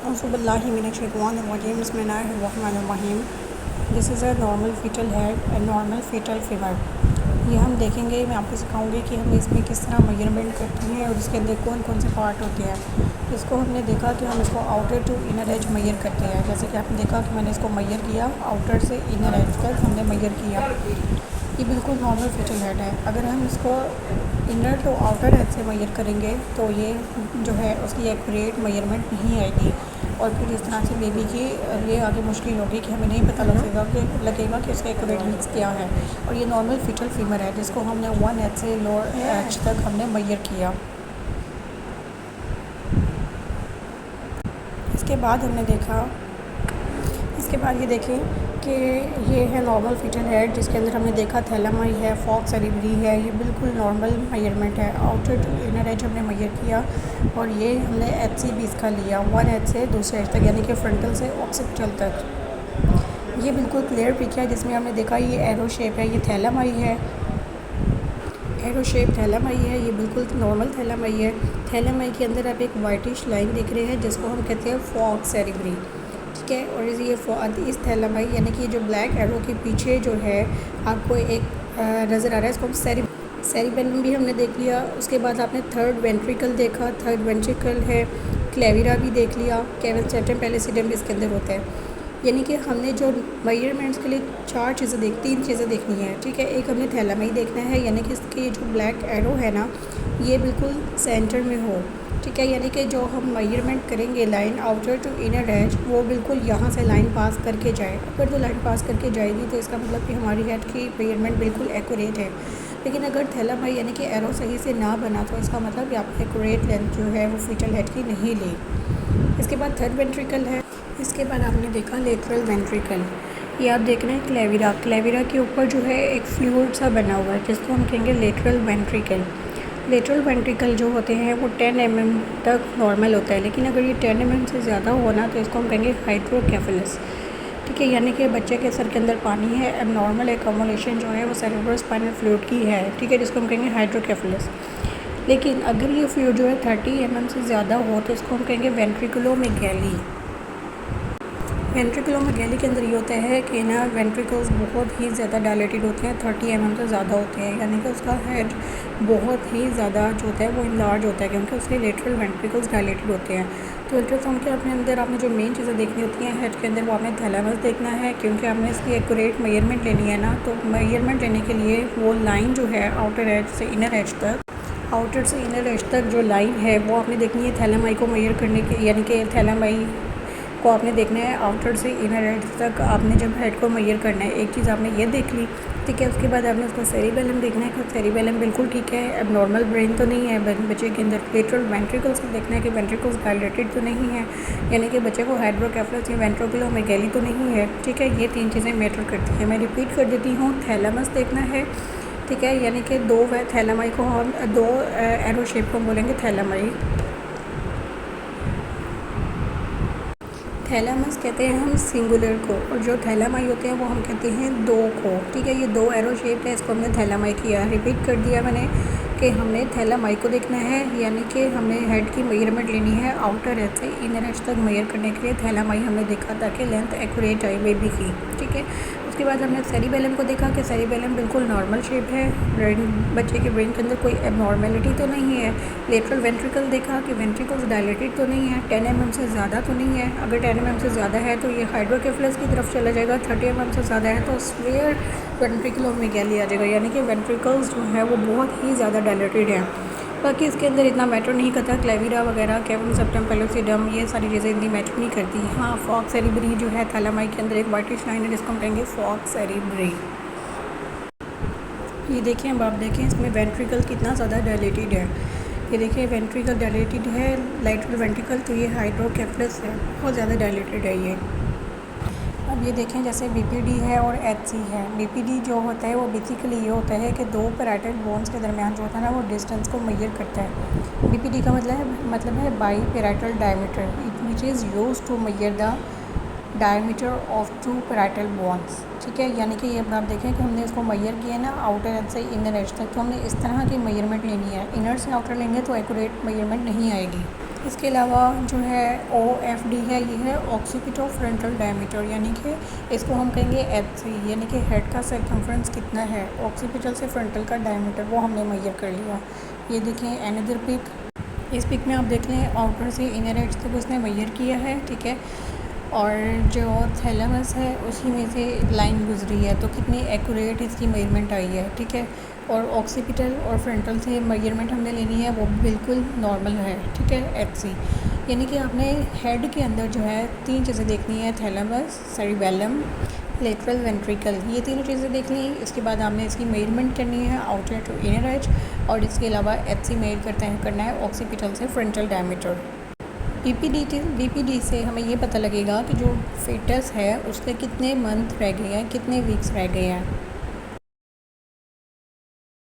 बिस्मिल्लाहिर्रहमानिर्रहीम। This is a normal fetal head and normal fetal fever. ये हम देखेंगे, मैं आपको सिखाऊंगी कि हम इसमें किस तरह मेजरमेंट करते हैं और इसके अंदर कौन कौन से पार्ट होते हैं। इसको हमने देखा कि हम इसको outer to inner edge measure करते हैं। जैसे कि आपने देखा कि मैंने इसको मेजर किया, आउटर से इनर एज तक हमने मेजर किया। ये बिल्कुल नॉर्मल फीटल हेड है। अगर हम इसको इनर टू आउटर हेड से मेजर करेंगे तो ये जो है उसकी एक्यूरेट मेजरमेंट नहीं आएगी और फिर इस तरह से बेबी की ये आगे मुश्किल होगी कि हमें नहीं पता लगेगा कि उसका एक्यूरेट मीन्स क्या है। और ये नॉर्मल फीटल फीवर है जिसको हमने 1 एच से लोअर एच तक हमने मेजर किया। इसके बाद हमने देखा, इसके बाद ये देखें कि ये है नॉर्मल फीटल हेड जिसके अंदर हमने देखा थैलेमाई है, फॉक्स सेरेब्री है। ये बिल्कुल नॉर्मल मेजरमेंट है। आउटर टू इनर एज हमने मेजर किया और ये हमने एच सी भी इसका लिया 1 एच से दूसरे एज तक, यानी कि फ्रंटल से ऑक्सीपिटल तक। ये बिल्कुल क्लियर पिक है जिसमें हमने देखा ये एरो शेप है, ये थैलेमाई है, एरो शेप थैलेमाई है। ये बिल्कुल नॉर्मल थैलेमाई है। थैलेमाई के अंदर आप एक वाइटिश लाइन दिख रहे हैं जिसको हम कहते हैं फॉक्स सेरेब्री, ठीक है। और ये इस थैलेमाई यानी कि जो ब्लैक एरो के पीछे जो है आपको एक नज़र आ रहा है, इसको हम सेरिबेलम भी हमने देख लिया। उसके बाद आपने थर्ड वेंट्रिकल देखा, थर्ड वेंट्रिकल है, क्लेविरा भी देख लिया, केवन सेटम पैलिसिडम भी इसके अंदर होता है। यानी कि हमने जो मेजरमेंट्स के लिए तीन चीज़ें देखनी है, ठीक है। एक हमने थैलेमाई देखना है, यानी कि इसकी जो ब्लैक एरो है ना ये बिल्कुल सेंटर में हो, ठीक है। यानी कि जो हम मेजरमेंट करेंगे line outer to inner edge वो बिल्कुल यहाँ से लाइन पास करके जाए। अगर तो लाइन पास करके जाएगी तो इसका मतलब कि हमारी हेड की मेजरमेंट बिल्कुल एक्यूरेट है। लेकिन अगर थैलेमाई यानी कि एरो सही से ना बना तो इसका मतलब कि आपने एक्यूरेट लेंथ जो है वो फीटल हेड की नहीं ली। इसके बाद थर्ड वेंट्रिकल है। इसके बाद आपने देखा लेटरल वेंट्रिकल। ये आप देख रहे हैं क्लेविरा, क्लेविरा के ऊपर जो है एक फ्लूइड सा बना हुआ है जिसको हम कहेंगे लेटरल वेंट्रिकल। लेटरल वेंट्रिकल जो होते हैं वो 10 mm तक नॉर्मल होता है, लेकिन अगर ये 10 mm से ज़्यादा होना तो इसको हम कहेंगे हाइड्रोकेफेलस, ठीक है। यानी कि बच्चे के सर के अंदर पानी है, एबनॉर्मल एक्यूमुलेशन जो है वो सेरेब्रोस्पाइनल फ्लूइड की है, ठीक है, जिसको हम कहेंगे हाइड्रोकेफेलस। लेकिन अगर ये फ्लूइड जो है 30 mm से ज़्यादा हो तो इसको हम कहेंगे वेंट्रिकुलोमेगैली। वेंट्रिकुलोमेगैली के अंदर ये होता है कि ना वेंट्रिकल्स बहुत ही ज़्यादा डायलेटेड होते हैं, 30 mm से ज़्यादा होते हैं, यानी कि उसका हेड बहुत ही ज़्यादा जो होता है वो इनलार्ज होता है क्योंकि उसके लेटरल वेंट्रिकल्स डायलेटेड होते हैं। तो अल्ट्रासाउंड के अपने अंदर आपने जो मेन चीज़ें देखनी होती हैं हेड के अंदर वो आपने थैलेमस देखना है, क्योंकि आपने इसकी एक्यूरेट मेजरमेंट लेनी है ना। तो मेजरमेंट लेने के लिए वो लाइन जो है आउटर एज से इनर एज तक, आउटर से इनर एज तक जो लाइन है वो आपने देखनी है थैलेमाई को मेजर करने के, यानी कि थैलेमाई को आपने देखना है आउटर से इनर एज तक। आपने जब हेड को मेजर करना है, एक चीज़ आपने ये देख ली, ठीक है। उसके बाद आपने उसका सेरिबेलम देखना है कि सेरिबेलम बिल्कुल ठीक है, अब नॉर्मल ब्रेन तो नहीं है बच्चे के अंदर। लेटरल वेंट्रिकल्स को देखना है कि वेंट्रिकल्स डायलेटेड तो नहीं है, यानी कि बच्चे को हाइड्रोकेफेलस या वेंट्रिकुलोमेगैली तो नहीं है, ठीक है। ये तीन चीज़ें मैटर करती हैं। मैं रिपीट कर देती हूँ, थैलेमस देखना है, ठीक है, यानी कि दो थैलेमाई को हम दो एरो शेप को बोलेंगे थैलेमाई। थैलेमस कहते हैं हम सिंगुलर को, और जो थैलेमाई होते हैं वो हम कहते हैं दो को, ठीक है। ये दो एरो शेप है, इसको हमने थैलेमाई किया। रिपीट कर दिया मैंने कि हमने थैलेमाई को देखना है, यानी कि हमने हेड की मेजरमेंट लेनी है आउटर एज से इनर एज तक मेजर करने के लिए थैलेमाई हमने देखा ताकि लेंथ एक्यूरेट आए बेबी की, ठीक है। उसके बाद हमने सेरिबेलम को देखा कि सेरिबेलम बिल्कुल नॉर्मल शेप है, ब्रेन बच्चे के ब्रेन के अंदर कोई एबनॉर्मेलिटी तो नहीं है। लेटरल वेंट्रिकल देखा कि वेंट्रिकल्स डायलेटेड तो नहीं है, 10 mm से ज़्यादा तो नहीं है। अगर 10 mm से ज़्यादा है तो ये हाइड्रोकेफेलस की तरफ चला जाएगा, 30 mm से ज़्यादा है तो स्फीयर वेंट्रिकुलोमेगैली आ जाएगा, यानी कि वेंट्रिकल्स जो है वो बहुत ही ज़्यादा डायलेटेड है। बाकी इसके अंदर इतना मैटर नहीं करता, क्लेविरा वगैरह, केवन सेप्टम पेलोसिडम, ये सारी चीज़ें इतनी मैटर नहीं करती। हाँ, फॉक्स सेरेब्री जो है थैलेमाई के अंदर एक वाइटिश लाइन है जिसको हम कहेंगे फॉक्स सेरेब्री। ये देखें, अब आप देखें इसमें वेंट्रिकल कितना ज़्यादा डायलेटेड है। ये देखिए वेंट्रिकल डायलेटेड है, लेटरल वेंट्रिकल तो ये हाइड्रोकेफेलस है, बहुत ज़्यादा डायलेटेड है ये। अब ये देखें जैसे बीपीडी है और एचसी है। बीपीडी जो होता है वो बेसिकली ये होता है कि दो पैराइटल बोन्स के दरमियान जो होता है ना वो डिस्टेंस को मेजर करता है। बीपीडी का मतलब है biparietal diameter, which is used to measure the diameter of two parietal bones, ठीक है। यानी कि ये अब आप देखें कि हमने इसको मेजर किया है ना आउटर एज से इनर एज तक, तो हमने इस तरह की मेजरमेंट लेनी है। इनर से आउटर लेंगे तो एक्यूरेट मेजरमेंट नहीं आएगी। इसके अलावा जो है OFD है, ये है ऑक्सीपिटोफ्रंटल डायमीटर, यानी कि इसको हम कहेंगे HC, यानी कि हेड का सर्कमफ्रेंस कितना है, ऑक्सीपिटल से फ्रंटल का डायमीटर वो हमने मेजर कर लिया। ये देखें अनदर पिक, इस पिक में आप देख लें आउटर से इनर एज तक उसने मेजर किया है, ठीक है। और जो थैलेमस है उसी में से लाइन गुजरी है, तो कितनी एक्यूरेट इसकी मेजरमेंट आई है, ठीक है। और ऑक्सीपिटल और फ्रंटल से मेजरमेंट हमने लेनी है, वो बिल्कुल नॉर्मल है, ठीक है, HC। यानी कि आपने हेड के अंदर जो है 3 चीज़ें देखनी है, थैलेमस, सेरिबेलम, लेटरल वेंट्रिकल, ये तीनों चीज़ें देख ली। इसके बाद आपने इसकी मेजरमेंट करनी है आउटर टू इनर एज, और इसके अलावा HC मेजर करना है ऑक्सीपिटल से फ्रंटल डायमीटर। BPD से हमें ये पता लगेगा कि जो फेटस है उसके कितने मंथ रह गए हैं, कितने वीक्स रह गए हैं।